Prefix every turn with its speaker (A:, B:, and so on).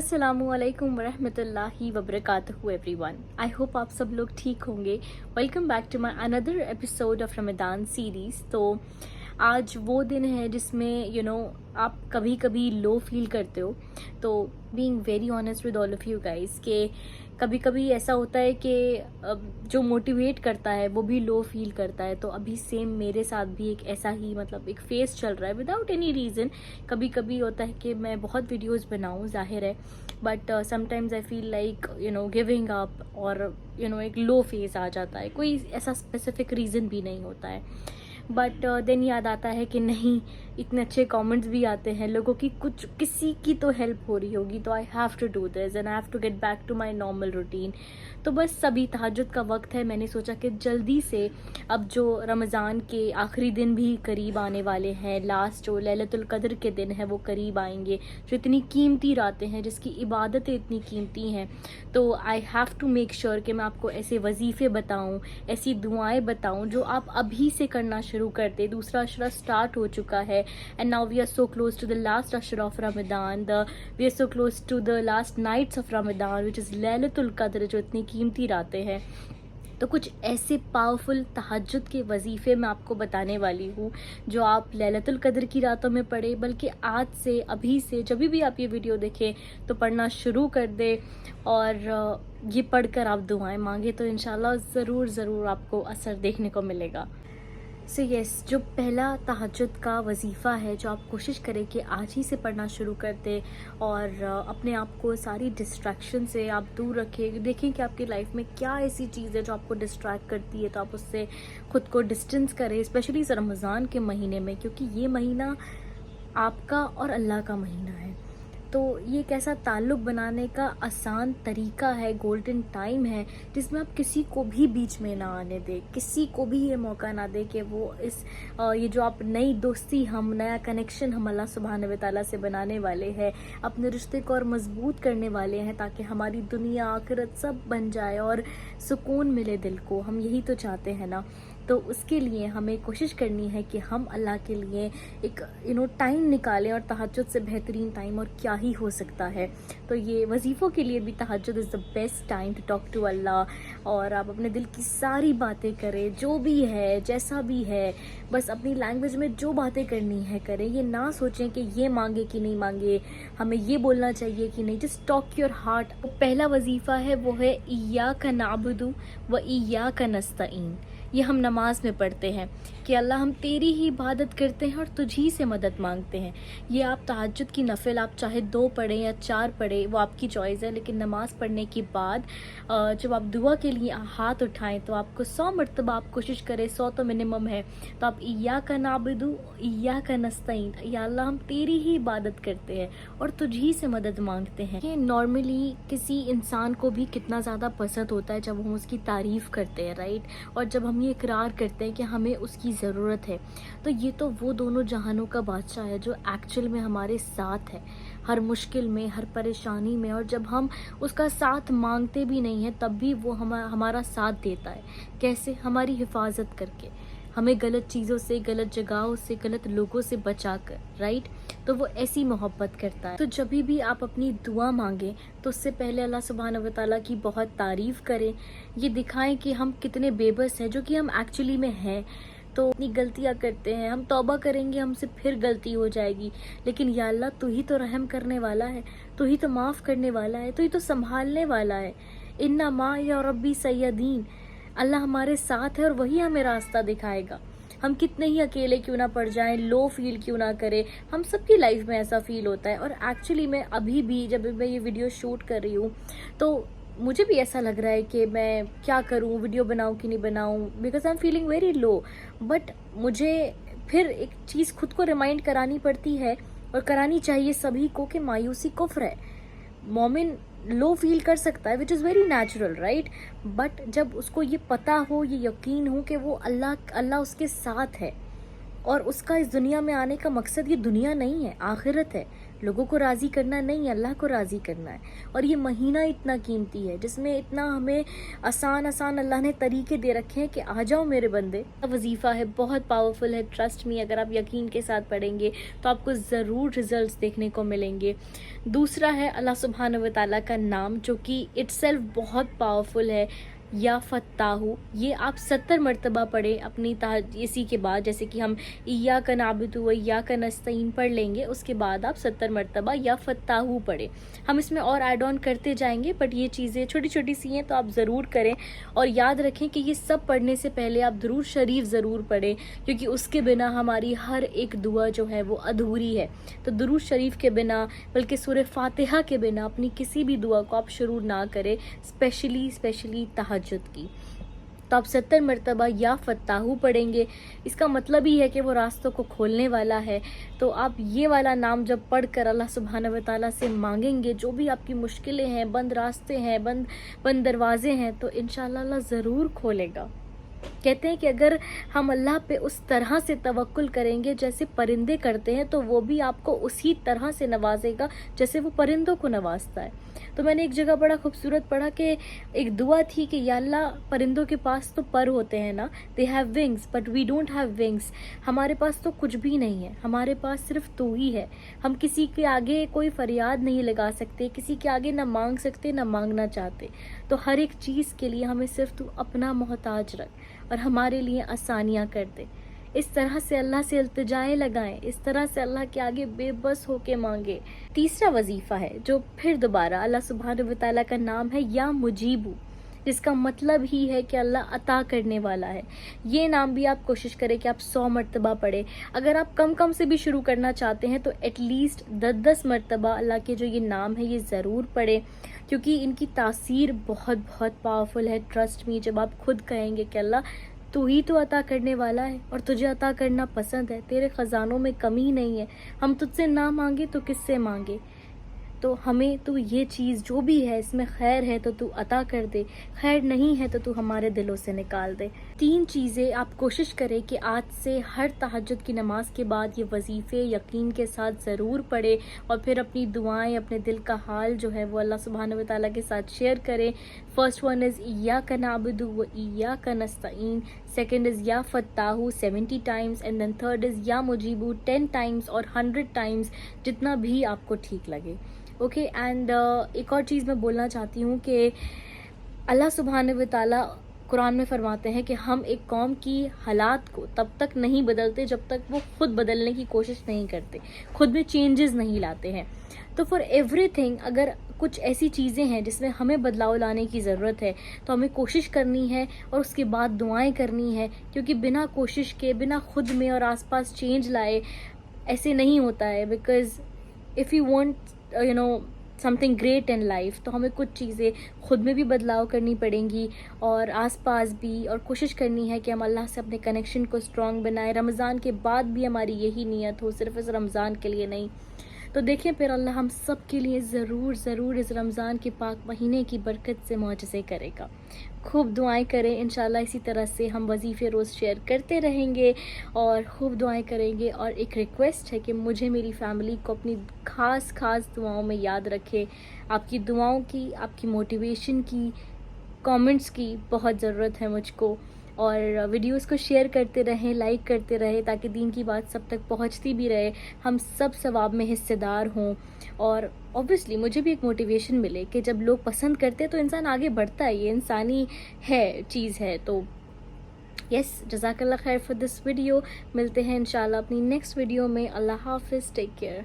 A: अस्सलामु अलैकुम वरहमतुल्लाहि वबरकातुहू एवरीवन। आई होप आप सब लोग ठीक होंगे। Welcome back to my another episode of Ramadan series. तो आज वो दिन है जिसमें आप कभी कभी लो फील करते हो। तो being very honest with all of you guys कि कभी कभी ऐसा होता है कि जो मोटिवेट करता है वो भी लो फील करता है। तो अभी सेम मेरे साथ भी एक ऐसा ही एक फेस चल रहा है विदाउट एनी रीज़न। कभी कभी होता है कि मैं बहुत वीडियोस बनाऊं, जाहिर है, but sometimes I feel like giving up, और एक लो फेज आ जाता है। कोई ऐसा स्पेसिफिक रीज़न भी नहीं होता है, बट देन याद आता है कि नहीं, इतने अच्छे कमेंट्स भी आते हैं लोगों की, कुछ किसी की तो हेल्प हो रही होगी, तो I have to do this and I have to get back to my normal routine. तो बस सभी तहज्जुद का वक्त है, मैंने सोचा कि जल्दी से, अब जो रमज़ान के आखिरी दिन भी करीब आने वाले हैं, लास्ट जो लैलतुल कद्र के दिन है वो करीब आएंगे, जो इतनी कीमती रातें हैं, जिसकी इबादतें इतनी कीमती हैं, तो I have to make sure कि मैं आपको ऐसे वजीफ़े बताऊँ, ऐसी दुआएं बताऊँ जो आप अभी से करना शुरू कर दे। दूसरा अशरा स्टार्ट हो चुका है and now we are so close to the last ashra of Ramadan, we are so close to the last nights of Ramadan which is Lailatul कद्र, जो इतनी कीमती रातें हैं। तो कुछ ऐसे पावरफुल तहज्जुद के वजीफ़े मैं आपको बताने वाली हूँ जो आप लैलतुल कद्र की रातों में पढ़े, बल्कि आज से, अभी से, जब भी आप ये वीडियो देखें तो पढ़ना शुरू कर दे, और ये पढ़कर आप दुआएं मांगे तो इंशाल्लाह ज़रूर आपको असर देखने को मिलेगा। सो यस, जो पहला तहज्जुद का वजीफ़ा है, जो आप कोशिश करें कि आज ही से पढ़ना शुरू कर दें और अपने आप को सारी डिस्ट्रैक्शन से आप दूर रखें। देखें कि आपकी लाइफ में क्या ऐसी चीज़ है जो आपको डिस्ट्रैक्ट करती है, तो आप उससे खुद को डिस्टेंस करें, स्पेशली इस रमज़ान के महीने में, क्योंकि ये महीना आपका और अल्लाह का महीना है। तो ये एक ऐसा ताल्लुक़ बनाने का आसान तरीका है, गोल्डन टाइम है, जिसमें आप किसी को भी बीच में ना आने दें, किसी को भी ये मौका ना दे कि वो ये जो आप नई दोस्ती, हम नया कनेक्शन हम अल्लाह सुब्हानहू व तआला से बनाने वाले हैं, अपने रिश्ते को और मजबूत करने वाले हैं, ताकि हमारी दुनिया आखिरत सब बन जाए और सुकून मिले दिल को। हम यही तो चाहते हैं ना। तो उसके लिए हमें कोशिश करनी है कि हम अल्लाह के लिए एक टाइम निकालें, और तहज्जुद से बेहतरीन टाइम और क्या ही हो सकता है। तो ये वजीफ़ों के लिए भी तहज्जुद is the best time to talk to Allah, और आप अपने दिल की सारी बातें करें, जो भी है, जैसा भी है, बस अपनी लैंग्वेज में जो बातें करनी है करें। ये ना सोचें कि ये मांगे कि नहीं मांगे, हमें ये बोलना चाहिए कि नहीं, जस्ट टॉक योर हार्ट। पहला वजीफ़ा है वो है इय्याका नअबुदु व इय्याका नस्तईन। ये हम नमाज में पढ़ते हैं कि अल्लाह, हम तेरी ही इबादत करते हैं और तुझी से मदद मांगते हैं। ये आप तहज्जुद की नफिल आप चाहे 2 पढ़ें या 4 पढ़ें, वो आपकी चॉइस है, लेकिन नमाज पढ़ने के बाद जब आप दुआ के लिए हाथ उठाएं तो आपको 100 मरतबा आप कोशिश करें, 100 तो मिनिमम है, तो आप इय्याका नअबुदु इय्याका नस्तईन, या अल्लाह, हम तेरी ही इबादत करते हैं और तुझी से मदद मांगते हैं। ये नॉर्मली किसी इंसान को भी कितना ज़्यादा पसंद होता है जब हम उसकी तारीफ़ करते हैं, राइट, और जब हम ये इकरार करते हैं कि हमें उसकी ज़रूरत है। तो ये तो वो दोनों जहानों का बादशाह है जो एक्चुअल में हमारे साथ है, हर मुश्किल में, हर परेशानी में, और जब हम उसका साथ मांगते भी नहीं हैं तब भी वो हमारा साथ देता है। कैसे? हमारी हिफाजत करके, हमें गलत चीज़ों से, गलत जगहों से, गलत लोगों से बचाकर, राइट। तो वो ऐसी मोहब्बत करता है। तो जब भी आप अपनी दुआ मांगें तो उससे पहले अल्लाह सुब्हानहू व तआला की बहुत तारीफ़ करें, ये दिखाएं कि हम कितने बेबस हैं, जो कि हम एक्चुअली में हैं। तो इतनी गलतियाँ करते हैं, हम तौबा करेंगे, हमसे फिर गलती हो जाएगी, लेकिन या अल्लाह, तू ही तो रहम करने वाला है, तू ही तो माफ़ करने वाला है, तू ही तो संभालने वाला है। इन्ना मा या रब्बी सय्यदीन, अल्लाह हमारे साथ है और वही हमें रास्ता दिखाएगा। हम कितने ही अकेले क्यों ना पड़ जाएं, लो फील क्यों ना करें, हम सबकी लाइफ में ऐसा फील होता है। और एक्चुअली मैं अभी भी, जब मैं ये वीडियो शूट कर रही हूँ, तो मुझे भी ऐसा लग रहा है कि मैं क्या करूँ, वीडियो बनाऊँ कि नहीं बनाऊँ, because I am feeling very low. But मुझे फिर एक चीज़ खुद को रिमाइंड करानी पड़ती है, और करानी चाहिए सभी को, कि मायूसी कुफ्र है। मोमिन लो फील कर सकता है, which is very natural, right, but जब उसको ये पता हो, ये यकीन हो कि वो अल्लाह उसके साथ है, और उसका इस दुनिया में आने का मकसद ये दुनिया नहीं है, आखिरत है, لوگوں کو راضی کرنا نہیں، اللہ کو راضی کرنا ہے. اور یہ مہینہ اتنا قیمتی ہے جس میں اتنا ہمیں آسان اللہ نے طریقے دے رکھے ہیں کہ آ جاؤ میرے بندے. وظیفہ ہے، بہت پاورفل ہے، ٹرسٹ می. اگر آپ یقین کے ساتھ پڑھیں گے تو آپ کو ضرور ریزلٹس دیکھنے کو ملیں گے. دوسرا ہے اللہ سبحانہ و تعالیٰ کا نام جو کہ اٹ سیلف بہت پاورفل ہے، یا فتاحو. یہ آپ 70 مرتبہ پڑھیں اپنی اسی کے بعد، جیسے کہ ہم ایاک نعبد و ایاک نستعین پڑھ لیں گے، اس کے بعد آپ 70 مرتبہ یا فتاحو پڑھیں. ہم اس میں اور ایڈ آن کرتے جائیں گے، بٹ یہ چیزیں چھوٹی چھوٹی سی ہیں تو آپ ضرور کریں. اور یاد رکھیں کہ یہ سب پڑھنے سے پہلے آپ درود شریف ضرور پڑھیں، کیونکہ اس کے بنا ہماری ہر ایک دعا جو ہے وہ ادھوری ہے. تو درود شریف کے بنا، بلکہ سورہ فاتحہ کے بنا اپنی کسی بھی دعا کو آپ شروع نہ کریں، اسپیشلی تہجد کی. تو آپ 70 مرتبہ یا فتاحو پڑھیں گے. اس کا مطلب ہی ہے کہ وہ راستوں کو کھولنے والا ہے. تو آپ یہ والا نام جب پڑھ کر اللہ سبحانہ و تعالیٰ سے مانگیں گے، جو بھی آپ کی مشکلیں ہیں، بند راستے ہیں، بند دروازے ہیں، تو انشاءاللہ اللہ ضرور کھولے گا. کہتے ہیں کہ اگر ہم اللہ پہ اس طرح سے توکل کریں گے جیسے پرندے کرتے ہیں، تو وہ بھی آپ کو اسی طرح سے نوازے گا جیسے وہ پرندوں کو نوازتا ہے. تو میں نے ایک جگہ بڑا خوبصورت پڑھا کہ ایک دعا تھی کہ یا اللہ، پرندوں کے پاس تو پر ہوتے ہیں نا، they have wings but we don't have wings. ہمارے پاس تو کچھ بھی نہیں ہے، ہمارے پاس صرف تو ہی ہے. ہم کسی کے آگے کوئی فریاد نہیں لگا سکتے، کسی کے آگے نہ مانگ سکتے نہ مانگنا چاہتے. تو ہر ایک چیز کے لیے ہمیں صرف تو اپنا محتاج رکھ اور ہمارے لیے آسانیاں کر دے. اس طرح سے اللہ سے التجائیں لگائیں، اس طرح سے اللہ کے آگے بے بس ہو کے مانگے. تیسرا وظیفہ ہے جو پھر دوبارہ اللہ سبحانہ و تعالیٰ کا نام ہے یا مجیبو، جس کا مطلب ہی ہے کہ اللہ عطا کرنے والا ہے. یہ نام بھی آپ کوشش کریں کہ آپ 100 مرتبہ پڑھیں. اگر آپ کم سے بھی شروع کرنا چاہتے ہیں تو ایٹ لیسٹ 10 مرتبہ اللہ کے جو یہ نام ہے یہ ضرور پڑھیں، کیونکہ ان کی تاثیر بہت پاورفل ہے. ٹرسٹ می، جب آپ خود کہیں گے کہ اللہ تو ہی تو عطا کرنے والا ہے اور تجھے عطا کرنا پسند ہے، تیرے خزانوں میں کمی نہیں ہے، ہم تجھ سے نہ مانگے تو کس سے مانگے. تو ہمیں تو یہ چیز جو بھی ہے اس میں خیر ہے تو عطا کر دے، خیر نہیں ہے تو ہمارے دلوں سے نکال دے. 3 چیزیں آپ کوشش کریں کہ آج سے ہر تہجد کی نماز کے بعد یہ وظیفے یقین کے ساتھ ضرور پڑھیں، اور پھر اپنی دعائیں، اپنے دل کا حال جو ہے وہ اللہ سبحانہ و تعالیٰ کے ساتھ شیئر کریں. فرسٹ ون از ایاک نعبد و ایاک نستعین، سیکنڈ از یا فتاحو 70 times, and then third is یا مجیبو 10 ٹائمز اور 100 ٹائمز، جتنا بھی آپ کو ٹھیک لگے. اوکے. اینڈ ایک اور چیز میں بولنا چاہتی ہوں کہ اللہ سبحانہ و تعالیٰ قرآن میں فرماتے ہیں کہ ہم ایک قوم کی حالات کو تب تک نہیں بدلتے جب تک وہ خود بدلنے کی کوشش نہیں کرتے، خود میں چینجز نہیں لاتے ہیں. تو فار ایوری تھنگ، اگر کچھ ایسی چیزیں ہیں جس میں ہمیں بدلاؤ لانے کی ضرورت ہے تو ہمیں کوشش کرنی ہے اور اس کے بعد دعائیں کرنی ہے، کیونکہ بنا کوشش کے، بنا خود میں اور آس پاس چینج لائے ایسے نہیں ہوتا ہے. Because if you want something great in life، تو ہمیں کچھ چیزیں خود میں بھی بدلاؤ کرنی پڑیں گی اور آس پاس بھی، اور کوشش کرنی ہے کہ ہم اللہ سے اپنے کنیکشن کو اسٹرانگ بنائیں. رمضان کے بعد بھی ہماری یہی نیت ہو، صرف اس رمضان کے لیے نہیں. تو دیکھیں پھر اللہ ہم سب کے لیے ضرور اس رمضان کے پاک مہینے کی برکت سے معجزے کرے گا. خوب دعائیں کریں، انشاءاللہ اسی طرح سے ہم وظیفے روز شیئر کرتے رہیں گے اور خوب دعائیں کریں گے. اور ایک ریکویسٹ ہے کہ مجھے، میری فیملی کو اپنی خاص دعاؤں میں یاد رکھے. آپ کی دعاؤں کی، آپ کی موٹیویشن کی، کامنٹس کی بہت ضرورت ہے مجھ کو. اور ویڈیوز کو شیئر کرتے رہیں، لائک کرتے رہے، تاکہ دین کی بات سب تک پہنچتی بھی رہے، ہم سب ثواب میں حصے دار ہوں. اور اوبویسلی مجھے بھی ایک موٹیویشن ملے کہ جب لوگ پسند کرتے تو انسان آگے بڑھتا ہے، یہ انسانی چیز ہے. تو یس، جزاک اللہ خیر فار دس ویڈیو. ملتے ہیں انشاءاللہ اپنی نیکسٹ ویڈیو میں. اللہ حافظ، ٹیک کیئر.